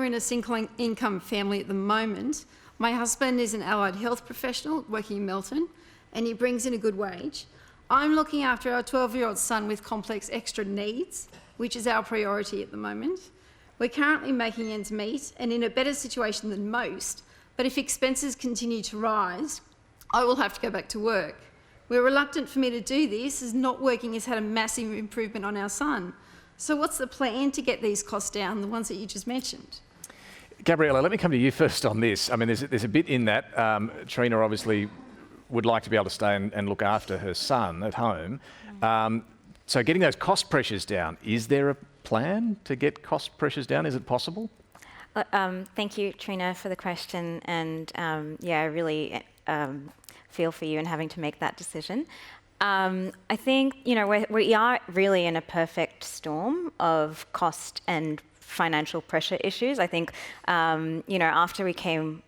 longer in a single income family at the moment. My husband is an allied health professional working in Melton, and he brings in a good wage. I'm looking after our 12-year-old son with complex extra needs, which is our priority at the moment. We're currently making ends meet and in a better situation than most, but if expenses continue to rise, I will have to go back to work. We're reluctant for me to do this, as not working has had a massive improvement on our son. So what's the plan to get these costs down, the ones that you just mentioned? Gabriela, let me come to you first on this. I mean, there's a bit in that. Trina obviously would like to be able to stay and look after her son at home. So getting those cost pressures down, is there a plan to get cost pressures down? Is it possible? Thank you, Trina, for the question. And I really feel for you in having to make that decision. I think, we are really in a perfect storm of cost and financial pressure issues. I think, after we came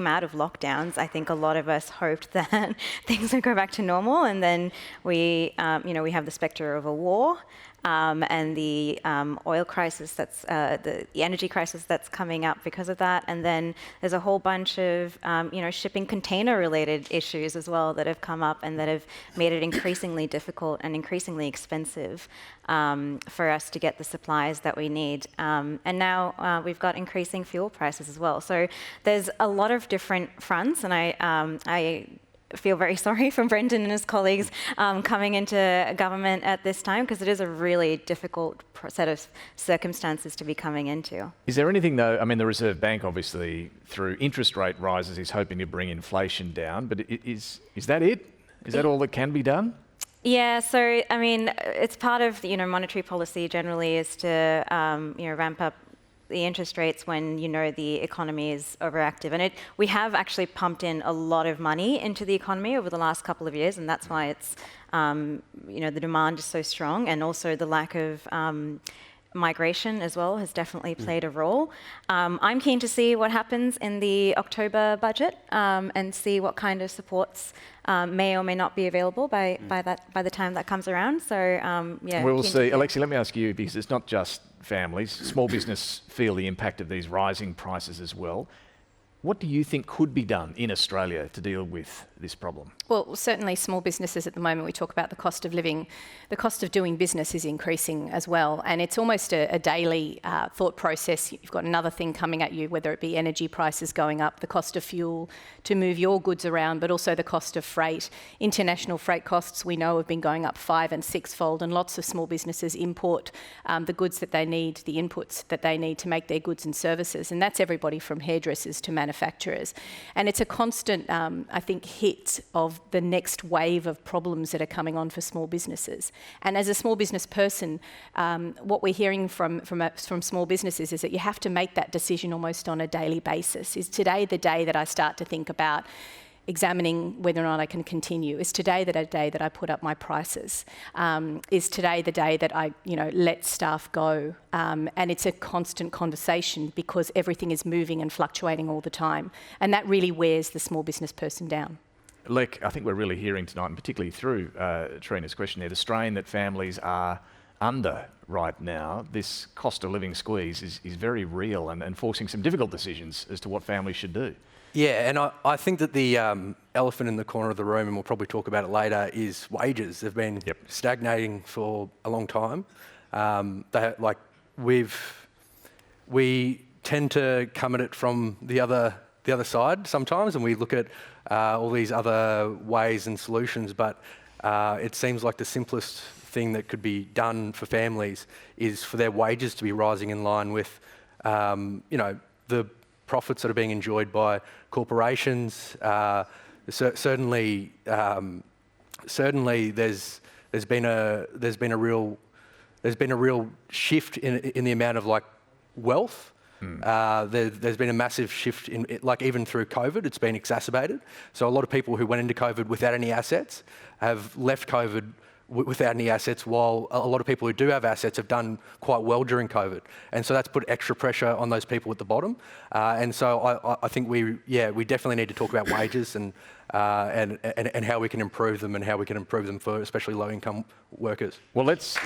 out of lockdowns, I think a lot of us hoped that things would go back to normal, and then we have the spectre of a war and the oil crisis the energy crisis that's coming up because of that, and then there's a whole bunch of shipping container related issues as well that have come up and that have made it increasingly difficult and increasingly expensive for us to get the supplies that we need. And now we've got increasing fuel prices as well. So there's a lot of different fronts, and I feel very sorry for Brendan and his colleagues coming into government at this time, because it is a really difficult set of circumstances to be coming into. Is there anything though, I mean, the Reserve Bank obviously through interest rate rises is hoping to bring inflation down, but is that it? Is that all that can be done? Yeah, so I mean, it's part of monetary policy generally is to ramp up the interest rates when the economy is overactive, and we have actually pumped in a lot of money into the economy over the last couple of years, and that's why it's the demand is so strong, and also the lack of migration as well has definitely played a role. I'm keen to see what happens in the October budget and see what kind of supports may or may not be available by the time that comes around. So we'll see. Alexi, let me ask you, because it's not just families. Small business feel the impact of these rising prices as well. What do you think could be done in Australia to deal with this problem? Well, certainly small businesses at the moment, we talk about the cost of living, the cost of doing business is increasing as well. And it's almost a daily thought process. You've got another thing coming at you, whether it be energy prices going up, the cost of fuel to move your goods around, but also the cost of freight. International freight costs, we know, have been going up 5- and 6-fold, and lots of small businesses import the goods that they need, the inputs that they need to make their goods and services. And that's everybody from hairdressers to manufacturers. And it's a constant, I think, hit of the next wave of problems that are coming on for small businesses. And as a small business person, what we're hearing from small businesses is that you have to make that decision almost on a daily basis. Is today the day that I start to think about examining whether or not I can continue? Is today the day that I put up my prices? Is today the day that I, let staff go? And it's a constant conversation because everything is moving and fluctuating all the time. And that really wears the small business person down. Lech, I think we're really hearing tonight, and particularly through Trina's question there, the strain that families are under right now. This cost of living squeeze is very real and forcing some difficult decisions as to what families should do. Yeah, and I think that the elephant in the corner of the room, and we'll probably talk about it later, is wages. They've been stagnating for a long time. We tend to come at it from the other side sometimes, and we look at all these other ways and solutions, but it seems like the simplest thing that could be done for families is for their wages to be rising in line with the profits that are being enjoyed by corporations. Certainly there's been a real shift in the amount of wealth. There's been a massive shift in even through COVID, it's been exacerbated. So a lot of people who went into COVID without any assets have left COVID without any assets, while a lot of people who do have assets have done quite well during COVID. And so that's put extra pressure on those people at the bottom. And so I think we definitely need to talk about wages and how we can improve them and how we can improve them for especially low income workers. Well, let's